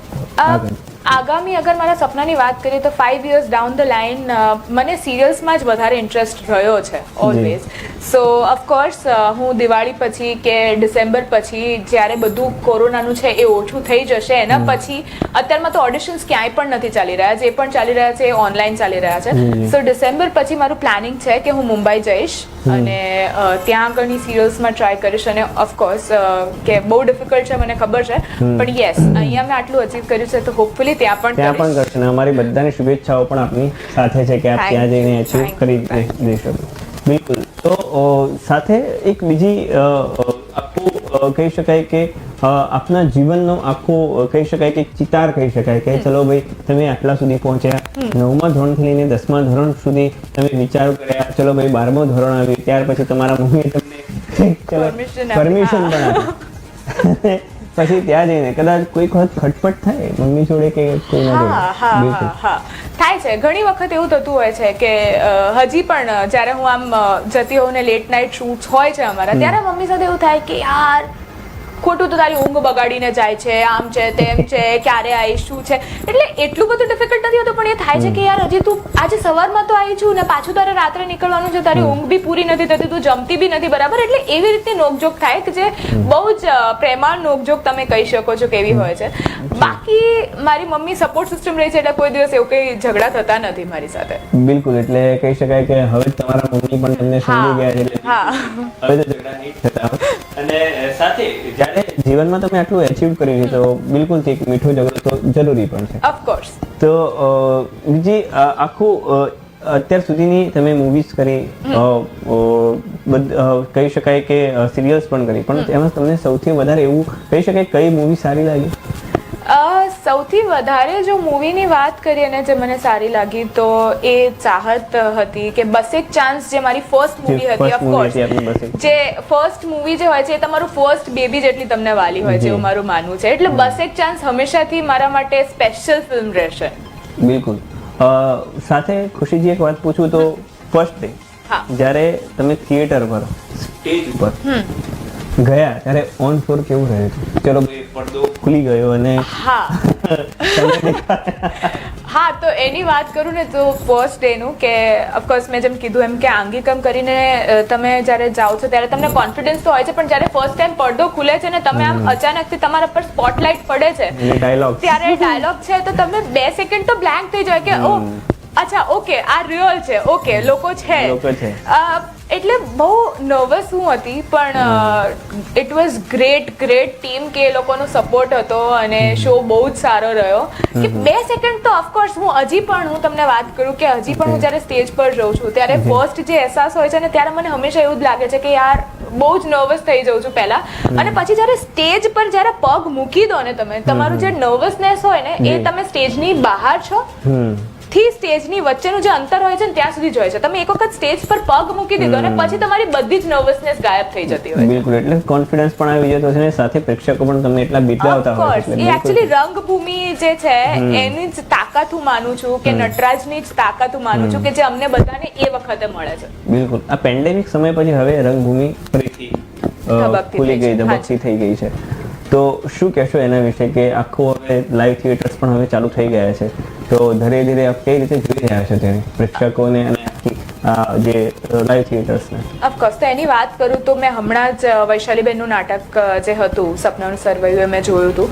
આગામી અગર મારા સપનાની વાત કરીએ તો 5 years ડાઉન ધ લાઇન મને સિરિયલ્સમાં જ વધારે ઇન્ટરેસ્ટ રહ્યો છે ઓલવેઝ. સો ઓફકોર્સ હું દિવાળી પછી કે ડિસેમ્બર પછી જ્યારે બધું કોરોનાનું છે એ ઓછું થઈ જશે, એના પછી અત્યારમાં તો ઓડિશન્સ ક્યાંય પણ નથી ચાલી રહ્યા, જે પણ ચાલી રહ્યા છે એ ઓનલાઈન ચાલી રહ્યા છે. સો ડિસેમ્બર પછી મારું પ્લાનિંગ છે કે હું મુંબઈ જઈશ અને ત્યાં આગળની સિરિયલ્સમાં ટ્રાય કરીશ. અને ઓફકોર્સ કે બહુ ડિફિકલ્ટ છે મને ખબર છે, પણ યસ અહીંયા મેં આટલું અચીવ કર્યું છે તો હોપફુલી ત્યાં પણ
કરશે. અમારી બધાની શુભેચ્છાઓ પણ આપની સાથે છે કે આપ ત્યાં જઈને અચીવ કરી દેશો. બિલકુલ, તો સાથે એક બીજી આખું કહી શકાય કે આપના જીવનનો આખો કહી શકાય કે ચિતાર કહી શકાય કે ચલો ભાઈ તમે આટલા સુધી પહોંચ્યા, 9મા ધોરણથી લઈને 10મા ધોરણ સુધી તમે વિચારો કર્યા, ચલો ભાઈ 12મું ધોરણ આવ્યું, ત્યાર પછી તમારા મમ્મીએ તમને ચલો પરમિશન પણ આપી, પછી ત્યાં જઈને કદાચ કોઈક વખત ખટપટ થાય મમ્મી જોડે કે કોઈના જોડે?
થાય છે, ઘણી વખત એવું થતું હોય છે કે હજી પણ જ્યારે હું આમ જતી હોઉં ને લેટ નાઇટ શૂટ્સ હોય છે અમારા, ત્યારે મમ્મી સાથે એવું થાય કે યાર ખોટું તો તારી ઊંઘ બગાડીને જાય છે, આમ છે તેમ છે, ક્યારે આવીશ શું છે. એટલે એટલું બધું ડિફિકલ્ટ નથી હોતું, પણ એ થાય છે કે યાર હજી તું આજે સવારમાં તો આવી છું ને પાછું તારે રાત્રે નીકળવાનું છે, તારી ઊંઘ બી પૂરી નથી થતી, તું જમતી બી નથી બરાબર. એટલે એવી રીતે નોકઝોક થાય કે જે બહુ જ પ્રેમાળ નોકઝોક તમે કહી શકો છો કેવી હોય છે. બાકી મારી મમ્મી સપોર્ટ સિસ્ટમ રહી છે, એટલે કોઈ દિવસ એવું કઈ ઝઘડા થતા નથી મારી સાથે.
બિલકુલ, એટલે કહી શકાય કે હવે તમારા મમ્મી પણ તમને સમજી ગયા છે, એટલે હવે તો ઝઘડા નહીં થતા. અને સાથે જ્યારે જીવનમાં તમે આટલું અચીવ કર્યું છે તો બિલકુલ એક મીઠો ઝઘડો તો જરૂરી પણ છે,
ઓફકોર્સ.
તો બીજી આખું અત્યાર સુધીની તમે મૂવીઝ કરી, કહી શકાય કે સિરિયલ્સ પણ કરી, પણ એમાં તમને સૌથી વધારે એવું કહી શકાય કઈ મૂવી સારી લાગી?
સૌથી વધારે જો મૂવીની વાત કરીએ ને જે મને સારી લાગી તો એ ચાહત હતી કે બસ એક ચાન્સ જે મારી ફર્સ્ટ મૂવી હતી ઓફકોર્સ જે ફર્સ્ટ મૂવી જે હોય છે એ તમારું ફર્સ્ટ બેબી જેટલી તમને વાલી હોય છે એવું મારું માનવું છે એટલે બસ એક ચાન્સ હંમેશાથી મારા માટે સ્પેશિયલ ફિલ્મ રહેશે.
બિલકુલ. સાથે ખુશીજી એક વાત પૂછું તો ફર્સ્ટ ડે જ્યારે તમે થિયેટર પર સ્ટેજ ઉપર ગયા ત્યારે ઓન ફ્લોર કેવું રહ્યું હતું? ચલો ભાઈ પડદો ખુલી ગયો અને
હા તો એની વાત કરું ને તો ફર્સ્ટ ડે નું કે ઓફકોર્સ મેં જેમ કીધું એમ કે આંગિકમ કરીને તમે જ્યારે જાઓ છો ત્યારે તમને કોન્ફિડન્સ તો હોય છે પણ જ્યારે ફર્સ્ટ ટાઈમ પડદો ખુલે છે ને તમે આમ અચાનકથી તમારા પર સ્પોટલાઇટ પડે છે ત્યારે ડાયલોગ છે તો તમે 2 સેકન્ડ તો બ્લેન્ક થઈ જાય કે ઓ અચ્છા ઓકે આ રિયલ છે ઓકે લોકો છે એટલે બહુ નર્વસ હું હતી પણ ઇટ વોઝ ગ્રેટ ટીમ કે એ લોકોનો સપોર્ટ હતો અને શો બહુ જ સારો રહ્યો કે 2 સેકન્ડ તો ઓફકોર્સ હું તમને વાત કરું કે હજી પણ હું જ્યારે સ્ટેજ પર રહું છું ત્યારે ફર્સ્ટ જે અહેસાસ હોય છે ને ત્યારે મને હંમેશા એવું જ લાગે છે કે યાર બહુ જ નર્વસ થઈ જાઉં છું પહેલા અને પછી જ્યારે સ્ટેજ પર જ્યારે પગ મૂકી દો ને તમે તમારું જે નર્વસનેસ હોય ને એ તમે સ્ટેજની બહાર છો થી સ્ટેજની વચ્ચેનું જે અંતર હોય છે ને ત્યાં સુધી જ હોય છે. તમે એક વખત સ્ટેજ પર પગ મૂકી દીધો ને પછી તમારી બધી જ નર્વસનેસ ગાયબ થઈ જતી હોય.
બિલકુલ એટલે કોન્ફિડન્સ પણ આવી જતો છે ને સાથે પ્રેક્ષકો પણ તમને એટલા બિરદાવતા હોય છે.
એ એક્ચ્યુઅલી રંગભૂમિ જે છે એની જ તાકાત હું માનું છું કે નટરાજની જ તાકાત હું માનું છું કે જે અમને બધાને એ વખતે મળે છે.
બિલકુલ. આ પેન્ડેમિક સમય પછી હવે રંગભૂમિ ફરીથી ખુલી ગઈ ધબકતી થઈ ગઈ છે તો શું કહેશો એના વિશે કે આખું હવે લાઈવ થિયેટર્સ પણ હવે ચાલુ થઈ ગયા છે તો ધીરે ધીરે આપ કઈ રીતે જોઈ રહ્યા છો તેને પ્રેક્ષકોને અને જે લાઈવ થિયેટર્સને?
ઓફકોર્સ તો એની વાત કરું તો મેં હમણાં જ વૈશાલીબેનનું નાટક જે હતું સપનાનું સર્વાઈવ મેં જોયું હતું.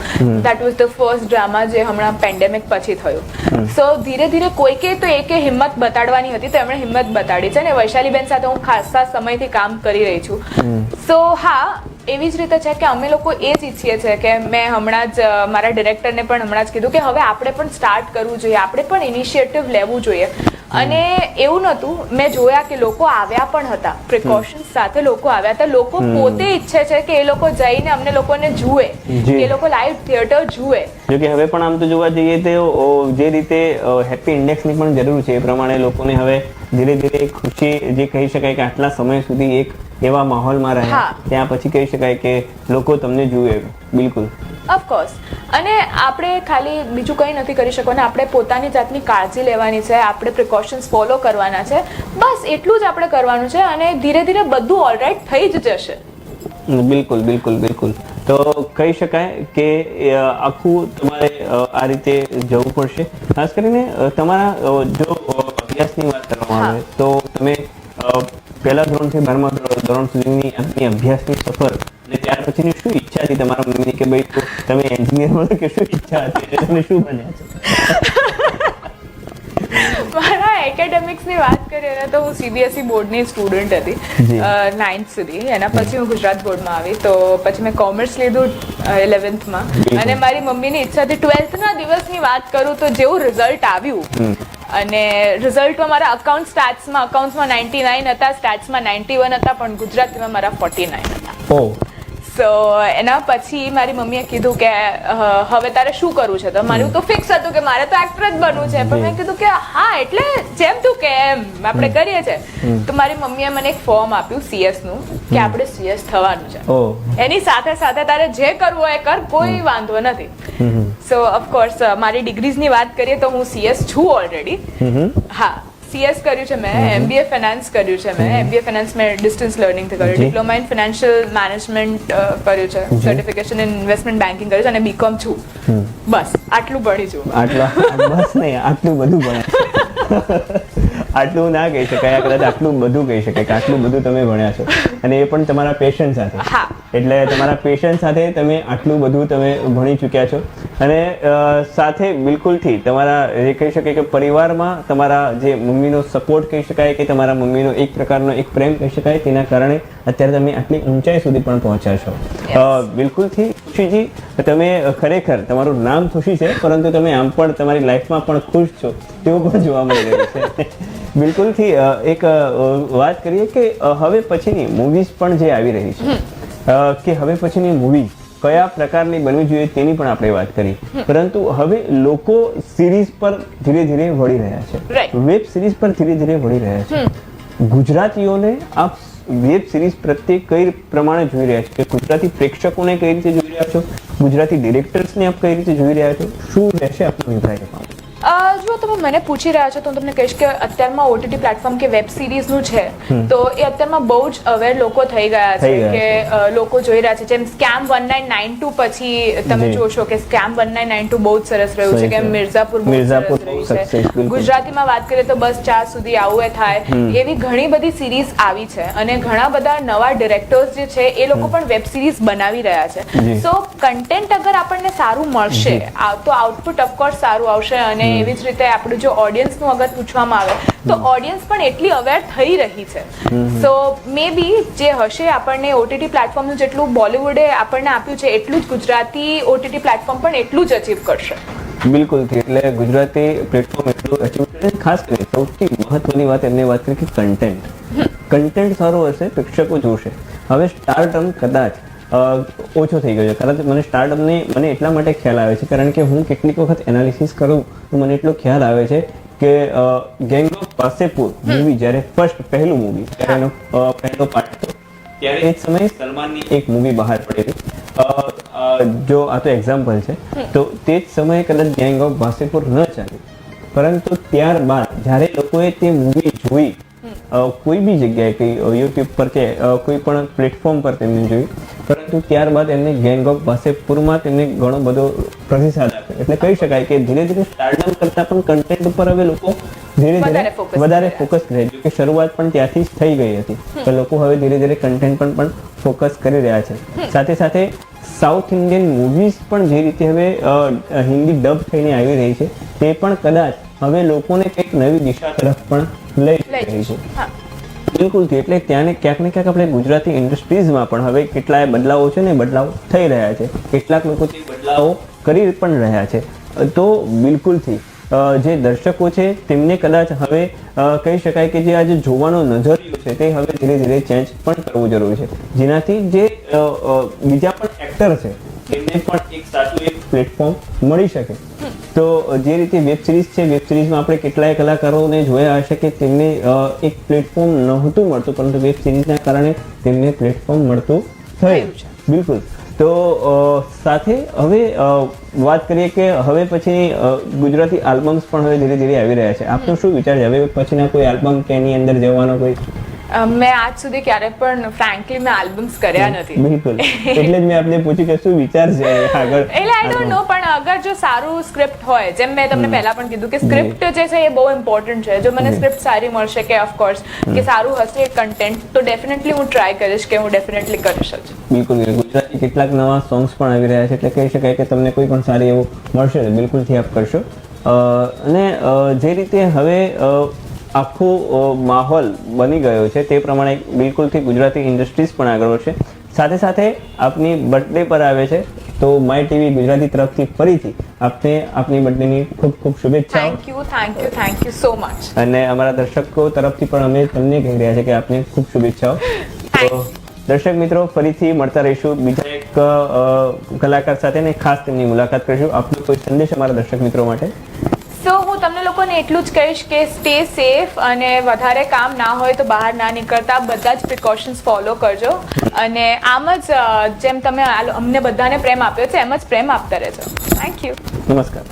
That was the first drama જે હમણાં પેન્ડેમિક પછી થયું. સો ધીરે ધીરે કોઈકે તો એકે હિંમત બતાડવાની હતી તો એમણે હિંમત બતાડી છે અને વૈશાલીબેન સાથે હું ખાસા સમયથી કામ કરી રહી છું. સો હા એવી જ રીતે છે કે અમે લોકો એ જ ઈચ્છીએ છીએ કે મેં હમણાં જ મારા ડિરેક્ટરને પણ હમણાં જ કીધું કે હવે આપણે પણ સ્ટાર્ટ કરવું જોઈએ આપણે પણ ઇનિશિયેટિવ લેવું જોઈએ અને એવું નહોતું મેં જોયા કે લોકો આવ્યા પણ હતા પ્રિકોશન્સ સાથે લોકો આવ્યા હતા લોકો પોતે ઈચ્છે છે કે એ લોકો જઈને અમને લોકોને જુએ એ લોકો લાઈવ થિયેટર જુએ.
જો કે હવે પણ આમ તો જોવા જઈએ તો જે રીતે હેપી ઇન્ડેક્સની પણ જરૂર છે એ પ્રમાણે લોકોને હવે ધીરે ધીરે ખુશી જે કહી શકાય કે આટલા સમય સુધી એક એવા માહોલમાં રહ્યા ત્યાં પછી કહી શકાય કે લોકો તમને જુએ. બિલકુલ
ઓફકોર્સ અને આપણે ખાલી બીજું કંઈ નથી કરી શકવાના આપણે પોતાની જાતની કાળજી લેવાની છે આપણે પ્રિકોશન્સ ફોલો કરવાના છે બસ એટલું જ આપણે કરવાનું છે અને ધીરે ધીરે બધું ઓલરાઈટ થઈ જ જશે.
બિલકુલ બિલકુલ બિલકુલ. તો કહી શકાય કે આખું તમારે આ રીતે જવું પડશે. ખાસ કરીને તમારા જો અભ્યાસની વાત કરવામાં આવે તો તમે પહેલા ધોરણથી 12મા ધોરણ સુધીની આપની અભ્યાસની સફર અને ત્યાર પછીની શું ઈચ્છા હતી તમારા મમ્મીની કે ભાઈ તમે એન્જિનિયર બનો કે શું ઈચ્છા હતી તમે શું બન્યા છો?
મારા એકેડેમિક્સની વાત કરીએ ને તો હું CBSE બોર્ડની સ્ટુડન્ટ હતી 9th સુધી એના પછી હું ગુજરાત બોર્ડમાં આવી તો પછી મેં કોમર્સ લીધું 11thમાં અને મારી મમ્મીની ઈચ્છાથી 12thના દિવસની વાત કરું તો જેવું રિઝલ્ટ આવ્યું અને રિઝલ્ટમાં મારા અકાઉન્ટ્સમાં 99 હતા સ્ટેટ્સમાં 91 હતા પણ ગુજરાતીમાં મારા 49 હતા. સો એના પછી મારી મમ્મીએ કીધું કે હવે તારે શું કરવું છે તો મારું તો ફિક્સ હતું કે મારે તો એક્ટર જ બનવું છે પણ મેં કીધું કે હા એટલે જેમ તું કે એમ આપણે કરીએ છીએ તો મારી મમ્મીએ મને એક ફોર્મ આપ્યું CS નું કે આપણે CS થવાનું છે એની સાથે સાથે તારે જે કરવું હોય કર કોઈ વાંધો નથી. સો ઓફકોર્સ મારી ડિગ્રીઝની વાત કરીએ તો હું CS છું ઓલરેડી. હા CS કર્યું છે મેં MBA ફાઇનાન્સ કર્યું છે મેં MBA ફાઇનાન્સ મેં ડિસ્ટન્સ લર્નિંગથી કર્યું ડિપ્લોમા ઇન ફાઇનાન્શિયલ મેનેજમેન્ટ કર્યું છે સર્ટિફિકેશન ઇન ઇન્વેસ્ટમેન્ટ બેન્કિંગ કર્યું છે અને BCom છું. બસ આટલું ભણી છું.
બસ નહીં આટલું બધું ભણ્યા આટલું ના કહી શકાય કદાચ આટલું બધું કહી શકાય કે આટલું બધું તમે ભણ્યા છો અને એ પણ તમારા પેશન સાથે. એટલે તમારા પેશન સાથે તમે આટલું બધું તમે ભણી ચૂક્યા છો અને સાથે બિલકુલથી તમારા જે કહી શકાય કે પરિવારમાં તમારા જે મમ્મીનો સપોર્ટ કહી શકાય કે તમારા મમ્મીનો એક પ્રકારનો એક પ્રેમ કહી શકાય તેના કારણે અત્યારે તમે આટલી ઊંચાઈ સુધી પણ પહોંચ્યા છો. બિલકુલથી ખુશીજી તમે ખરેખર તમારું નામ ખુશી છે પરંતુ તમે આમ પણ તમારી લાઈફમાં પણ ખુશ છો તેવું પણ જોવા મળી રહ્યું છે. બિલકુલથી એક વાત કરીએ કે હવે પછીની મૂવીઝ પણ જે આવી રહી છે કે હવે પછીની મૂવી કયા પ્રકારની બનવી જોઈએ તેની પણ આપણે વાત કરી, પરંતુ હવે લોકો સિરીઝ પર ધીરે ધીરે વળી રહ્યા
Right.
છે, વેબ સિરીઝ પર ધીરે ધીરે વળી રહ્યા છે. ગુજરાતીઓને આપ વેબ સિરીઝ પ્રત્યે કઈ પ્રમાણે જોઈ રહ્યા છો, કે ગુજરાતી પ્રેક્ષકોને કઈ રીતે જોઈ રહ્યા છો, ગુજરાતી ડિરેક્ટર્સને આપ કઈ રીતે જોઈ રહ્યા છો, શું રહેશે આપનો અભિપ્રાય?
જો તમે મને પૂછી રહ્યા છો તો હું તમને કહીશ કે અત્યારમાં ઓટીટી પ્લેટફોર્મ કે વેબ સિરીઝનું છે તો એ અત્યારમાં બહુ જ અવેર લોકો થઈ ગયા છે કે લોકો જોઈ રહ્યા છે. જેમ સ્કેમ 1992 પછી તમે જોશો કે સ્કેમ 1992 બહુ જ સરસ રહ્યું છે, કે મિર્ઝાપુર બહુ સરસ રહ્યું છે. ગુજરાતીમાં વાત કરીએ તો બસ 4 સુધી આવું એ થાય, એવી ઘણી બધી સિરીઝ આવી છે અને ઘણા બધા નવા ડિરેક્ટર્સ જે છે એ લોકો પણ વેબ સિરીઝ બનાવી રહ્યા છે. સો કન્ટેન્ટ અગર આપણને સારું મળશે તો આઉટપુટ ઓફકોર્સ સારું આવશે. અને એવી જ રીતે આપણું જો ઓડિયન્સનું અગર પૂછવામાં આવે તો ઓડિયન્સ પણ એટલી અવેર થઈ રહી છે. સો મે બી જે હશે આપણને ઓટીટી પ્લેટફોર્મનું જેટલું બોલિવૂડે આપણને આપ્યું છે એટલું જ ગુજરાતી ઓટીટી પ્લેટફોર્મ પણ એટલું જ અચીવ કરશે.
બિલકુલ. એટલે ગુજરાતી પ્લેટફોર્મ એટલું અચીવ કરે. ખાસ કરીને સૌથી મહત્વની વાત એમને વાત કરી કે કન્ટેન્ટ સારું હશે, પ્રેક્ષકો જોશે. હવે સ્ટારડમ કદાચ ઓછો થઈ ગયો છે, કારણ કે મને સ્ટારડમની મને એટલા માટે ખ્યાલ આવે છે કારણ કે હું કેટલીક વખત એનાલિસિસ કરું તો મને એટલો ખ્યાલ આવે છે કે ગેંગ ઓફ વાસેપુર મૂવી જ્યારે પહેલું મૂવી જ્યારે એનો પહેલો પાર્ટ હતો ત્યારે એ સમયે સલમાનની એક મૂવી બહાર પડેલી, જો આ તો એક્ઝામ્પલ છે, તો તે જ સમયે કદાચ ગેંગ ઓફ વાસેપુર ન ચાલ્યું, પરંતુ ત્યારબાદ જ્યારે લોકોએ તે મૂવી જોઈ કોઈ બી જગ્યાએ કઈ યુટ્યુબ પર કે કોઈ પણ પ્લેટફોર્મ પર તેમને જોયું, પરંતુ ત્યારબાદ એમને ગેંગ ઓફ વાસેપુરમાં તેમને ઘણો બધો પ્રતિસાદ આપ્યો. એટલે કહી શકાય કે ધીરે ધીરે સ્ટારડમ કરતા પણ કન્ટેન્ટ ઉપર હવે લોકો ધીરે ધીરે વધારે ફોકસ કરે. જો કે શરૂઆત પણ ત્યાંથી જ થઈ ગઈ હતી, તો લોકો હવે ધીરે ધીરે કન્ટેન્ટ પર પણ ફોકસ કરી રહ્યા છે. સાથે સાથે સાઉથ ઇન્ડિયન મૂવીઝ પણ જે રીતે હવે હિન્દી ડબ થઈને આવી રહી છે તે પણ કદાચ હવે લોકોને કંઈક નવી દિશા તરફ પણ લઈ રહી છે. બિલકુલ. એટલે ત્યાંને ક્યાંક ને ક્યાંક આપણે ગુજરાતી ઇન્ડસ્ટ્રીઝમાં પણ હવે કેટલાય બદલાવો છે ને બદલાવ થઈ રહ્યા છે. કેટલાક લોકો તે બદલાવો કરી પણ રહ્યા છે. તો બિલકુલથી જે દર્શકો છે તેમને કદાચ હવે કહી શકાય કે જે આજે જોવાનો નજરિયો છે તે હવે ધીરે ધીરે ચેન્જ પણ કરવું જરૂરી છે, જેનાથી જે બીજા પણ એક્ટર છે તેમને પણ એક સાચું એક પ્લેટફોર્મ મળી શકે. તો જે રીતે વેબ સિરીઝ છે, વેબ સિરીઝમાં આપણે કેટલાય કલાકારોને જોયા હશે કે તેમને એક પ્લેટફોર્મ નહોતું મળતું, પરંતુ વેબ સિરીઝના કારણે તેમને પ્લેટફોર્મ મળતું થયું છે. બિલકુલ. તો સાથે હવે વાત કરીએ કે હવે પછી ગુજરાતી આલ્બમ્સ પણ હવે ધીરે ધીરે આવી રહ્યા છે. આપનો શું વિચાર છે હવે પછીના કોઈ આલ્બમ કે એની અંદર જવાનો કોઈ?
મેં આજ સુધી ક્યારે પણ ફ્રેન્કલી મેં આલ્બમ્સ કર્યા નથી.
બિલકુલ. એટલે જ મેં આપને પૂછ્યું કે શું વિચાર છે આગળ.
એટલે આઈ ડોન્ટ નો, પણ અગર જો સારું સ્ક્રિપ્ટ હોય, જેમ મેં તમને પહેલા પણ કીધું કે સ્ક્રિપ્ટ જે છે એ બહુ ઇમ્પોર્ટન્ટ છે. જો મને સ્ક્રિપ્ટ સારી મળશે કે ઓફકોર્સ કે સારું હશે કન્ટેન્ટ, તો ડેફિનેટલી હું ટ્રાય કરીશ કે હું ડેફિનેટલી કરીશ જ.
બિલકુલ. ગુજરાતી કેટલાક નવા સોંગ્સ પણ આવી રહ્યા છે, એટલે કહી શકાય કે તમને કોઈ પણ સારી એવું મળશે તો બિલકુલથી આપ કરશો. અને જે રીતે હવે આખો માહોલ બની ગયો છે તે પ્રમાણે બિલકુલથી ગુજરાતી ઇન્ડસ્ટ્રીઝ પણ આગળ વધશે. સાથે સાથે આપની બર્થડે પર આવે છે તો માય ટીવી ગુજરાતી તરફથી ફરીથી આપને આપની બર્થડેની ખૂબ ખૂબ શુભેચ્છાઓ.
Thank you so much.
અને અમારા દર્શકો તરફથી પણ અમે તમને કહી રહ્યા છે કે આપને ખૂબ શુભેચ્છાઓ. તો દર્શક મિત્રો, ફરીથી મળતા રહીશું બીજા એક કલાકાર સાથે ને ખાસ તેમની મુલાકાત કરીશું. આપનો કોઈ સંદેશ અમારા દર્શક મિત્રો માટે?
તો હું તમને લોકોને એટલું જ કહીશ કે સ્ટે સેફ, અને વધારે કામ ના હોય તો બહાર ના નીકળતા, બધા જ પ્રિકોશન્સ ફોલો કરજો. અને આમ જ જેમ તમે અમને બધાને પ્રેમ આપ્યો છે એમ જ પ્રેમ આપતા રહેજો. Thank you.
નમસ્કાર.